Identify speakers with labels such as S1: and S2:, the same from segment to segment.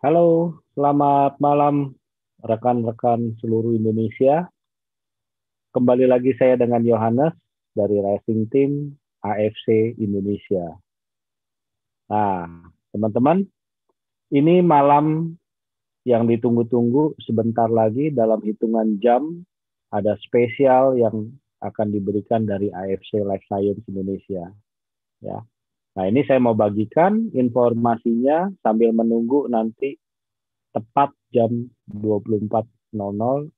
S1: Halo, selamat malam rekan-rekan seluruh Indonesia. Kembali lagi saya dengan Yohanes dari Racing Team AFC Indonesia. Nah, teman-teman, ini malam yang ditunggu-tunggu. Sebentar lagi dalam hitungan jam ada spesial yang akan diberikan dari AFC Life Science Indonesia. Ya. Nah, ini saya mau bagikan informasinya sambil menunggu nanti tepat jam 24.00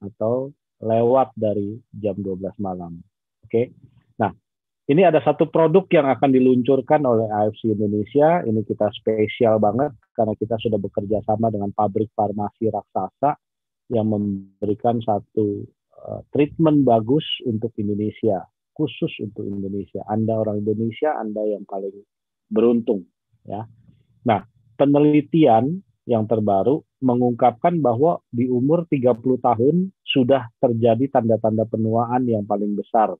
S1: atau lewat dari jam 12 malam. Oke. Nah, ini ada satu produk yang akan diluncurkan oleh AFC Indonesia. Ini kita spesial banget karena kita sudah bekerja sama dengan pabrik farmasi raksasa yang memberikan satu treatment bagus untuk Indonesia, khusus untuk Indonesia. Anda orang Indonesia, Anda yang paling beruntung, ya. Nah, penelitian yang terbaru mengungkapkan bahwa di umur 30 tahun sudah terjadi tanda-tanda penuaan yang paling besar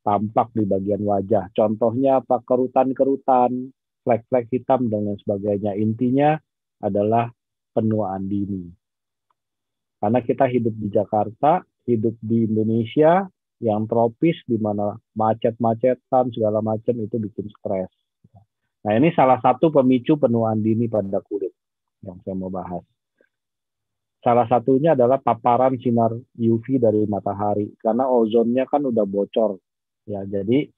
S1: tampak di bagian wajah. Contohnya apa? Kerutan-kerutan, flek-flek hitam, dan lain sebagainya. Intinya adalah penuaan dini. Karena kita hidup di Jakarta, hidup di Indonesia yang tropis, di mana macet-macetan, segala macam itu bikin stres. Nah, ini salah satu pemicu penuaan dini pada kulit yang saya mau bahas. Salah satunya adalah paparan sinar UV dari matahari, karena ozonnya kan udah bocor. Ya, jadi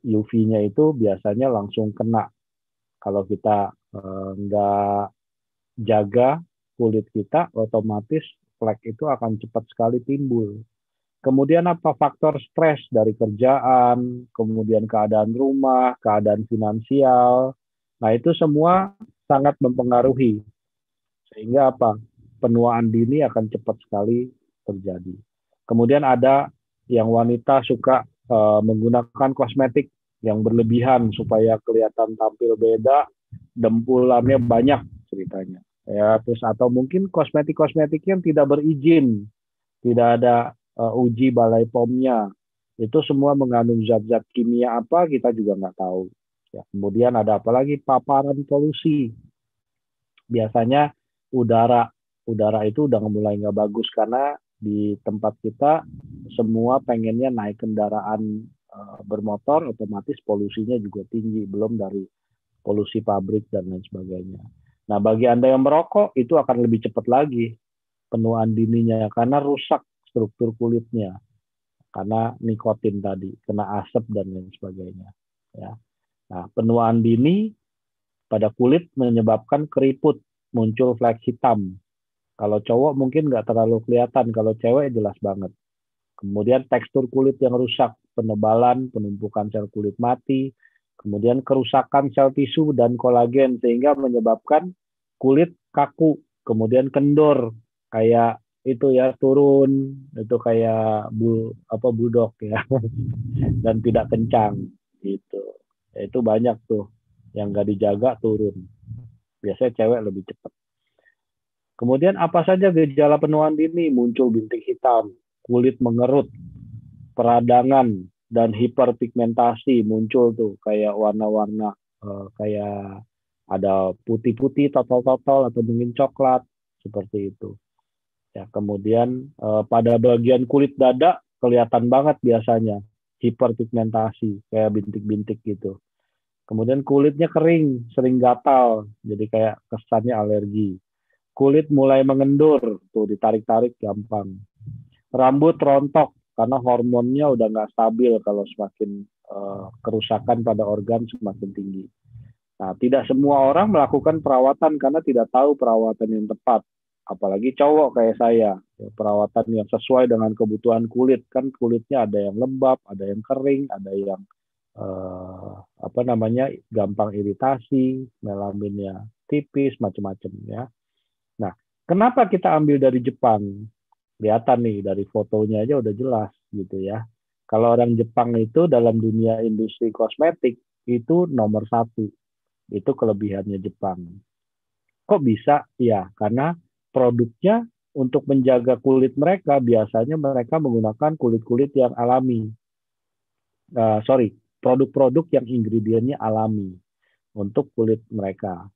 S1: UV-nya itu biasanya langsung kena. Kalau kita nggak jaga kulit kita, otomatis flek itu akan cepat sekali timbul. Kemudian apa faktor stres dari kerjaan, kemudian keadaan rumah, keadaan finansial. Nah, itu semua sangat mempengaruhi. Sehingga apa? Penuaan dini akan cepat sekali terjadi. Kemudian ada yang wanita suka menggunakan kosmetik yang berlebihan supaya kelihatan tampil beda, dempulannya banyak ceritanya. Ya, terus atau mungkin kosmetik-kosmetik yang tidak berizin, tidak ada uji balai POM-nya. Itu semua mengandung zat-zat kimia apa kita juga nggak tahu. Ya, kemudian ada apa lagi? Paparan polusi. Biasanya udara udara itu udah mulai nggak bagus karena di tempat kita semua pengennya naik kendaraan bermotor, otomatis polusinya juga tinggi, belum dari polusi pabrik dan lain sebagainya. Nah, bagi Anda yang merokok itu akan lebih cepat lagi penuaan dininya karena rusak struktur kulitnya karena nikotin tadi, kena asap dan lain sebagainya. Ya. Nah, penuaan dini pada kulit menyebabkan keriput, muncul flek hitam. Kalau cowok mungkin nggak terlalu kelihatan, kalau cewek jelas banget. Kemudian tekstur kulit yang rusak, penebalan, penumpukan sel kulit mati, kemudian kerusakan sel tisu dan kolagen sehingga menyebabkan kulit kaku, kemudian kendor kayak itu ya turun itu kayak bulldog ya dan tidak kencang gitu. Itu banyak tuh yang nggak dijaga turun. Biasanya cewek lebih cepat. Kemudian apa saja gejala penuaan dini? Muncul bintik hitam, kulit mengerut, peradangan, dan hiperpigmentasi muncul tuh kayak warna-warna kayak ada putih-putih, totol-totol atau mungkin coklat seperti itu. Ya, kemudian pada bagian kulit dada kelihatan banget biasanya hiperpigmentasi kayak bintik-bintik gitu. Kemudian kulitnya kering, sering gatal, jadi kayak kesannya alergi. Kulit mulai mengendur, tuh ditarik-tarik gampang. Rambut rontok karena hormonnya udah nggak stabil kalau semakin kerusakan pada organ semakin tinggi. Nah, tidak semua orang melakukan perawatan karena tidak tahu perawatan yang tepat. Apalagi cowok kayak saya, ya, perawatan yang sesuai dengan kebutuhan kulit. Kan kulitnya ada yang lembab, ada yang kering, ada yang apa namanya gampang iritasi, melaminnya tipis, macam-macam ya. Nah, kenapa kita ambil dari Jepang? Kelihatan nih dari fotonya aja udah jelas gitu ya. Kalau orang Jepang itu dalam dunia industri kosmetik itu nomor satu. Itu kelebihannya Jepang. Kok bisa? Ya, karena produknya untuk menjaga kulit mereka biasanya mereka menggunakan kulit-kulit yang alami. Sorry, produk-produk yang ingredientnya alami untuk kulit mereka.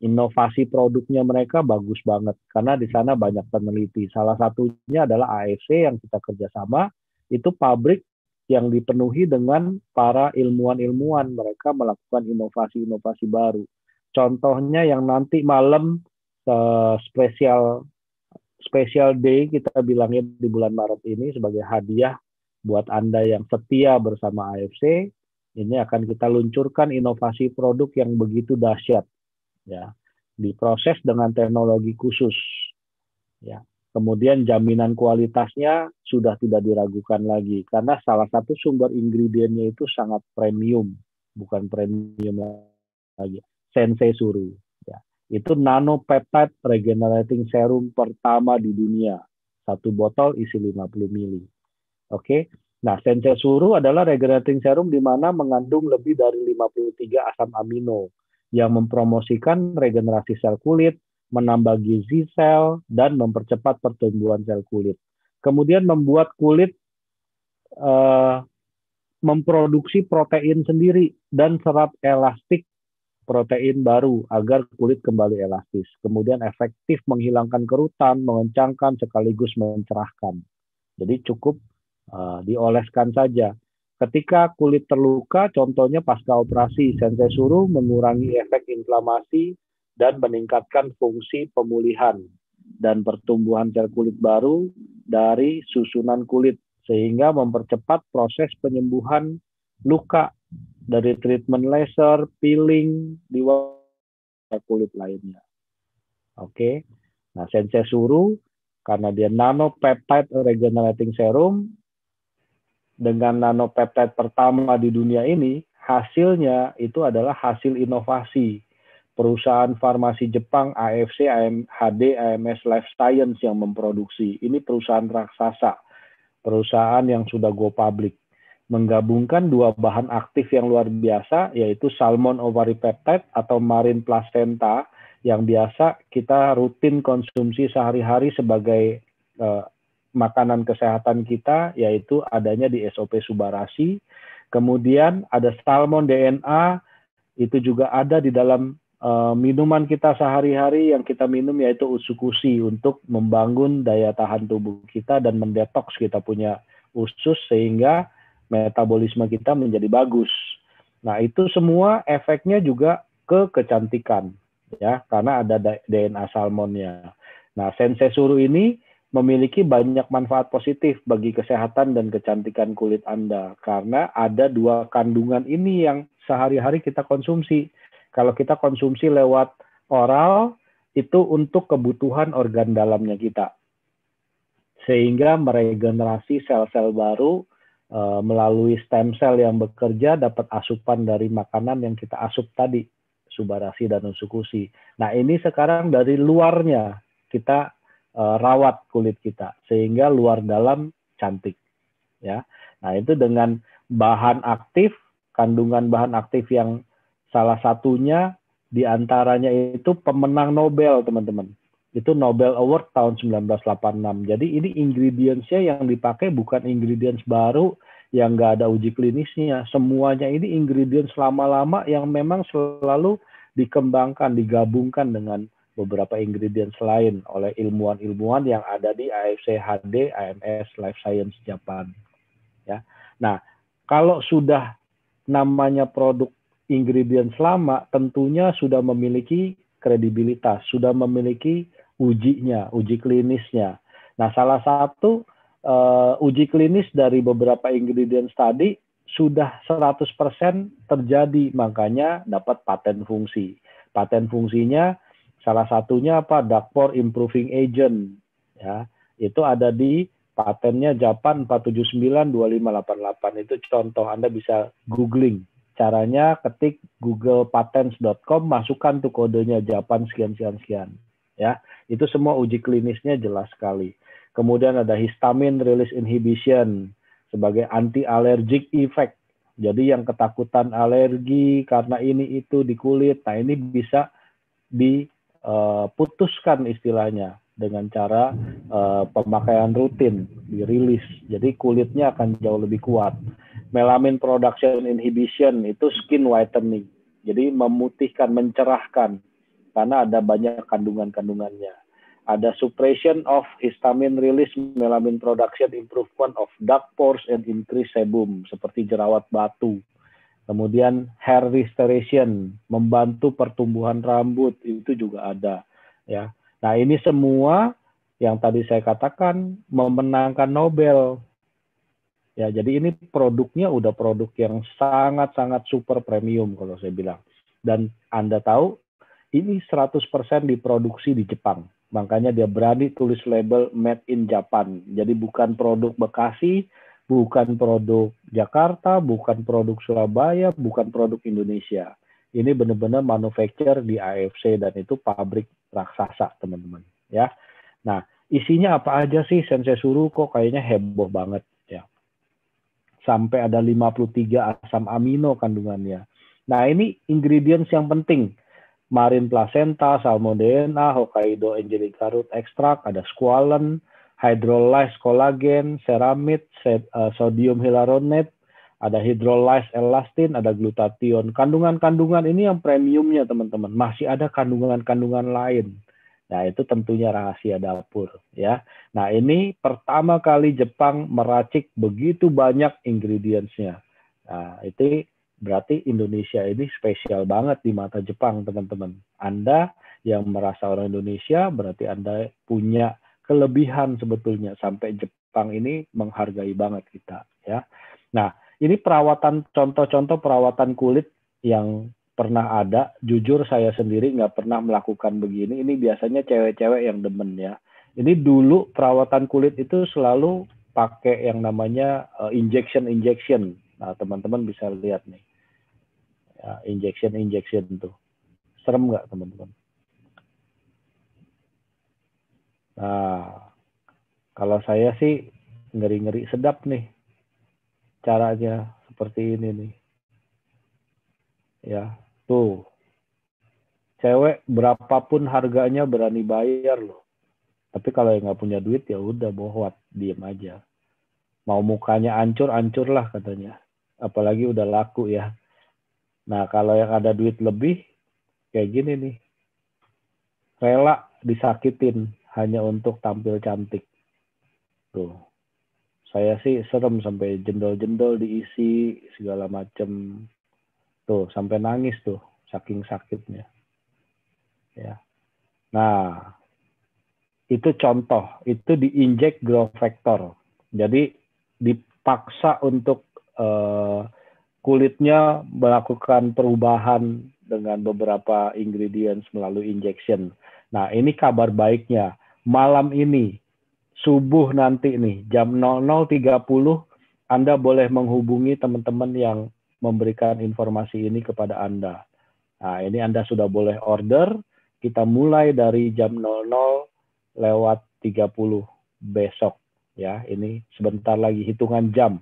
S1: Inovasi produknya mereka bagus banget karena di sana banyak peneliti. Salah satunya adalah AFC yang kita kerjasama, itu pabrik yang dipenuhi dengan para ilmuwan-ilmuwan. Mereka melakukan inovasi-inovasi baru. Contohnya yang nanti malam spesial day kita bilangnya di bulan Maret ini sebagai hadiah buat Anda yang setia bersama AFC, ini akan kita luncurkan inovasi produk yang begitu dahsyat, ya, diproses dengan teknologi khusus, ya. Kemudian jaminan kualitasnya sudah tidak diragukan lagi karena salah satu sumber ingredientnya itu sangat premium, bukan premium lagi, Sensei Suru, ya. Itu nanopeptide regenerating serum pertama di dunia. Satu botol isi 50 mili. Oke. Nah, Sensei Suru adalah regenerating serum di mana mengandung lebih dari 53 asam amino yang mempromosikan regenerasi sel kulit, menambah gizi sel, dan mempercepat pertumbuhan sel kulit. Kemudian membuat kulit memproduksi protein sendiri dan serat elastik protein baru agar kulit kembali elastis. Kemudian efektif menghilangkan kerutan, mengencangkan sekaligus mencerahkan. Jadi cukup dioleskan saja. Ketika kulit terluka, contohnya pasca operasi, Sensei Suru mengurangi efek inflamasi dan meningkatkan fungsi pemulihan dan pertumbuhan sel kulit baru dari susunan kulit, sehingga mempercepat proses penyembuhan luka dari treatment laser, peeling, di kulit lainnya. Oke. Nah, Sensei Suru karena dia nanopeptide regenerating serum, dengan nanopeptide pertama di dunia ini, hasilnya itu adalah hasil inovasi perusahaan farmasi Jepang AFC, HD, AMS Life Science yang memproduksi. Ini perusahaan raksasa, perusahaan yang sudah go public, menggabungkan dua bahan aktif yang luar biasa, yaitu salmon ovary peptide atau marine placenta yang biasa kita rutin konsumsi sehari-hari sebagai makanan kesehatan kita, yaitu adanya di SOP Subarasi. Kemudian ada salmon DNA, itu juga ada di dalam minuman kita sehari-hari yang kita minum, yaitu usukushi, untuk membangun daya tahan tubuh kita dan mendetoks kita punya usus sehingga metabolisme kita menjadi bagus. Nah, itu semua efeknya juga ke kecantikan, ya, karena ada DNA salmonnya. Nah, Sensei Suru ini memiliki banyak manfaat positif bagi kesehatan dan kecantikan kulit Anda karena ada dua kandungan ini yang sehari-hari kita konsumsi. Kalau kita konsumsi lewat oral, itu untuk kebutuhan organ dalamnya kita, sehingga meregenerasi sel-sel baru melalui stem cell yang bekerja dapat asupan dari makanan yang kita asup tadi, Subarasi dan usukushi. Nah, ini sekarang dari luarnya kita rawat kulit kita sehingga luar dalam cantik, ya. Nah, itu dengan bahan aktif, kandungan bahan aktif yang salah satunya diantaranya itu pemenang Nobel, teman-teman. Itu Nobel Award tahun 1986. Jadi ini ingredients-nya yang dipakai bukan ingredients baru yang nggak ada uji klinisnya. Semuanya ini ingredients lama-lama yang memang selalu dikembangkan, digabungkan dengan beberapa ingredients lain oleh ilmuwan-ilmuwan yang ada di AFC HD, AMS Life Science Japan. Ya. Nah, kalau sudah namanya produk ingredients lama, tentunya sudah memiliki kredibilitas, sudah memiliki ujinya, uji klinisnya. Nah, salah satu uji klinis dari beberapa ingredients tadi sudah 100% terjadi, makanya dapat paten fungsi. Paten fungsinya salah satunya apa? Dakpor Improving Agent, ya. Itu ada di patennya Japan 4792588. Itu contoh, Anda bisa googling. Caranya ketik googlepatents.com, masukkan tuh kodenya Japan sekian. Ya, itu semua uji klinisnya jelas sekali. Kemudian ada histamine release inhibition sebagai anti-allergic effect. Jadi yang ketakutan alergi karena ini itu di kulit, nah ini bisa diputuskan istilahnya dengan cara pemakaian rutin, dirilis. Jadi kulitnya akan jauh lebih kuat. Melanin production inhibition itu skin whitening. Jadi memutihkan, mencerahkan. karena ada banyak kandungan-kandungannya. Ada suppression of histamine release, melanin production, improvement of dark pores and increase sebum seperti jerawat batu. Kemudian hair restoration, membantu pertumbuhan rambut, itu juga ada ya. Nah, ini semua yang tadi saya katakan memenangkan Nobel. Ya, jadi ini produknya udah produk yang sangat-sangat super premium kalau saya bilang. Dan Anda tahu ini 100% diproduksi di Jepang. Makanya dia berani tulis label made in Japan. Jadi bukan produk Bekasi, bukan produk Jakarta, bukan produk Surabaya, bukan produk Indonesia. Ini benar-benar manufacture di AFC dan itu pabrik raksasa, teman-teman. Ya. Nah, isinya apa aja sih Sensei Suru kok kayaknya heboh banget ya. Sampai ada 53 asam amino kandungannya. Nah, ini ingredients yang penting. Marine placenta, salmonella, Hokkaido angelica root extract, ada squalene, hydrolyzed collagen, ceramide, sodium hyaluronate, ada hydrolyzed elastin, ada glutathione. Kandungan-kandungan ini yang premiumnya teman-teman. Masih ada kandungan-kandungan lain. Nah, itu tentunya rahasia dapur ya. Nah, ini pertama kali Jepang meracik begitu banyak ingredients-nya. Nah, itu berarti Indonesia ini spesial banget di mata Jepang, teman-teman. Anda yang merasa orang Indonesia, berarti Anda punya kelebihan sebetulnya. Sampai Jepang ini menghargai banget kita. Ya. Nah, ini perawatan, contoh-contoh perawatan kulit yang pernah ada. Jujur saya sendiri nggak pernah melakukan begini. Ini biasanya cewek-cewek yang demen ya. Ini dulu perawatan kulit itu selalu pakai yang namanya injection. Nah, teman-teman bisa lihat nih. Ya, injection tuh. Serem nggak, teman-teman? Nah, kalau saya sih ngeri-ngeri sedap nih. Caranya seperti ini nih. Ya, tuh. Cewek berapapun harganya berani bayar loh. Tapi kalau yang nggak punya duit ya udah bohwat, diem aja. Mau mukanya hancur lah katanya. Apalagi udah laku ya. Nah, kalau yang ada duit lebih, kayak gini nih. Rela disakitin hanya untuk tampil cantik. Tuh. Saya sih serem sampai jendol-jendol diisi segala macem. Tuh, sampai nangis tuh, saking sakitnya. Ya. Nah, itu contoh, itu diinjek growth factor. Jadi dipaksa untuk kulitnya melakukan perubahan dengan beberapa ingredients melalui injection. Nah, ini kabar baiknya. Malam ini, subuh nanti nih, jam 00.30, Anda boleh menghubungi teman-teman yang memberikan informasi ini kepada Anda. Nah, ini Anda sudah boleh order. Kita mulai dari jam 00:30 besok. Ya, ini sebentar lagi, hitungan jam.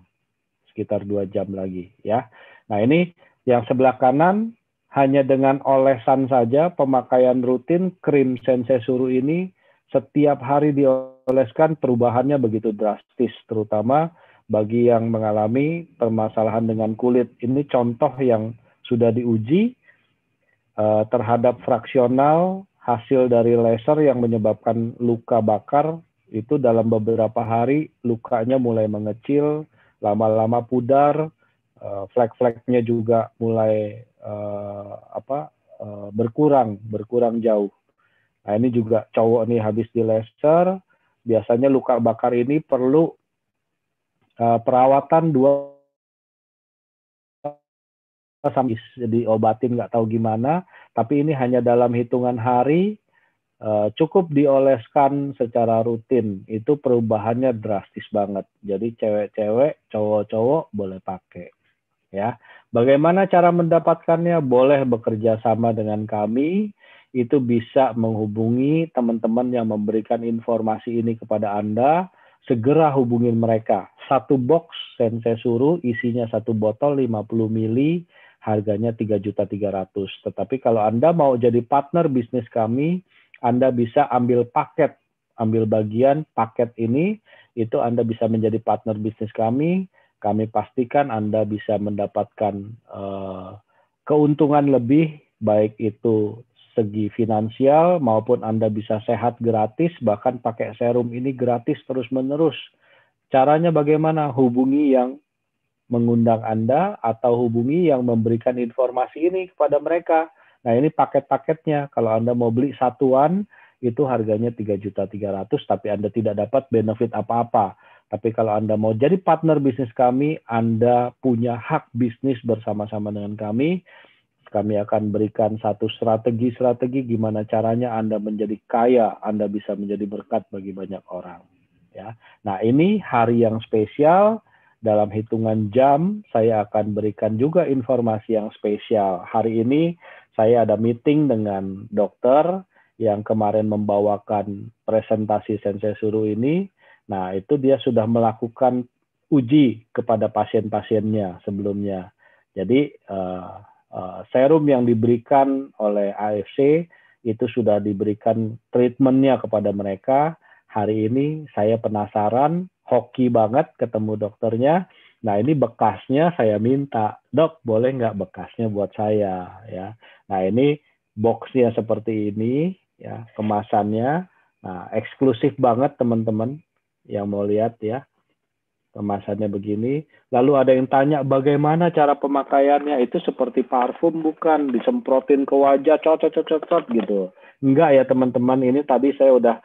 S1: Sekitar 2 jam lagi ya. Nah, ini yang sebelah kanan hanya dengan olesan saja, pemakaian rutin krim Sensei Suru ini setiap hari dioleskan, perubahannya begitu drastis, terutama bagi yang mengalami permasalahan dengan kulit. Ini contoh yang sudah diuji terhadap fraksional hasil dari laser yang menyebabkan luka bakar. Itu dalam beberapa hari lukanya mulai mengecil, lama-lama pudar, flek-fleknya juga mulai berkurang jauh. Nah, ini juga cowok nih habis di laser, biasanya luka bakar ini perlu perawatan 2 sampai diobatin nggak tahu gimana, tapi ini hanya dalam hitungan hari, cukup dioleskan secara rutin, itu perubahannya drastis banget. Jadi cewek-cewek, cowok-cowok boleh pakai. Ya, bagaimana cara mendapatkannya? Boleh bekerja sama dengan kami. Itu bisa menghubungi teman-teman yang memberikan informasi ini kepada Anda. Segera hubungin mereka. 1 box Sensei Suru isinya 1 botol 50 ml, harganya 3.300.000. Tetapi kalau Anda mau jadi partner bisnis kami, Anda bisa ambil paket, ambil bagian paket ini, itu Anda bisa menjadi partner bisnis kami. Kami pastikan Anda bisa mendapatkan keuntungan lebih, baik itu segi finansial maupun Anda bisa sehat gratis, bahkan pakai serum ini gratis terus-menerus. Caranya bagaimana? Hubungi yang mengundang Anda atau hubungi yang memberikan informasi ini kepada mereka. Nah, ini paket-paketnya. Kalau Anda mau beli satuan, itu harganya 3.300.000, tapi Anda tidak dapat benefit apa-apa. Tapi kalau Anda mau jadi partner bisnis kami, Anda punya hak bisnis bersama-sama dengan kami. Kami akan berikan satu strategi gimana caranya Anda menjadi kaya, Anda bisa menjadi berkat bagi banyak orang. Ya. Nah, ini hari yang spesial. Dalam hitungan jam, saya akan berikan juga informasi yang spesial. Hari ini saya ada meeting dengan dokter yang kemarin membawakan presentasi Sensei Suruh ini. Nah, itu dia sudah melakukan uji kepada pasien-pasiennya sebelumnya. Jadi, serum yang diberikan oleh AFC itu sudah diberikan treatmentnya kepada mereka. Hari ini saya penasaran, hoki banget ketemu dokternya. Nah, ini bekasnya saya minta, dok boleh nggak bekasnya buat saya ya. Nah, ini boxnya seperti ini ya, kemasannya. Nah, eksklusif banget teman-teman yang mau lihat ya. Kemasannya begini. Lalu ada yang tanya bagaimana cara pemakaiannya, itu seperti parfum bukan, disemprotin ke wajah, cocot gitu. Enggak ya teman-teman, ini tadi saya udah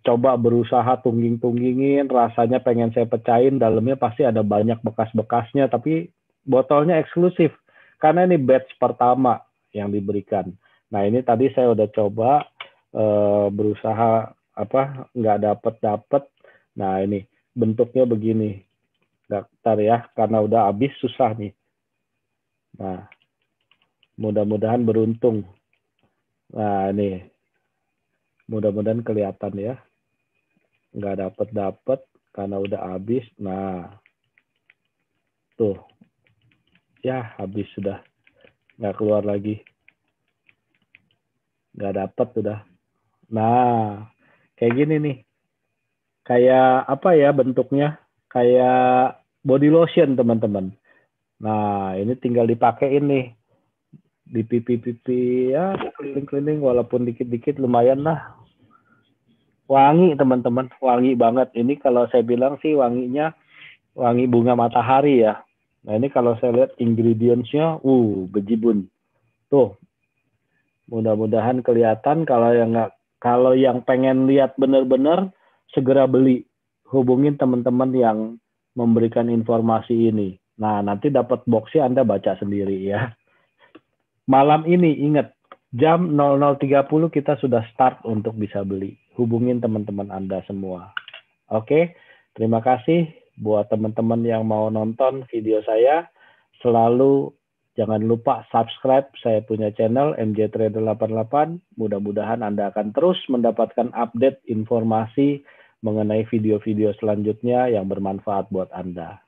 S1: coba berusaha tungging-tunggingin, rasanya pengen saya pecahin, dalamnya pasti ada banyak bekas-bekasnya, tapi botolnya eksklusif karena ini batch pertama yang diberikan. Nah, ini tadi saya udah coba berusaha nggak dapet. Nah, ini bentuknya begini. Daftar ya, karena udah habis susah nih. Nah, mudah-mudahan beruntung. Nah, ini mudah-mudahan kelihatan ya. Nggak dapet karena udah habis. Nah, tuh. Ya, habis sudah. Nggak keluar lagi. Nggak dapet udah. Nah, kayak gini nih. Kayak apa ya bentuknya? Kayak body lotion, teman-teman. Nah, ini tinggal dipakein nih. Di pipi-pipi ya, keliling-keliling walaupun dikit-dikit lumayan lah. Wangi teman-teman, wangi banget. Ini kalau saya bilang sih wanginya wangi bunga matahari ya. Nah, ini kalau saya lihat ingredients-nya, bejibun. Tuh, mudah-mudahan kelihatan. Kalau yang pengen lihat benar-benar segera beli. Hubungin teman-teman yang memberikan informasi ini. Nah, nanti dapat boxnya Anda baca sendiri ya. Malam ini ingat, jam 00.30 kita sudah start untuk bisa beli. Hubungin teman-teman Anda semua. Oke, terima kasih buat teman-teman yang mau nonton video saya. Selalu jangan lupa subscribe saya punya channel MJ Trader 88. Mudah-mudahan Anda akan terus mendapatkan update informasi mengenai video-video selanjutnya yang bermanfaat buat Anda.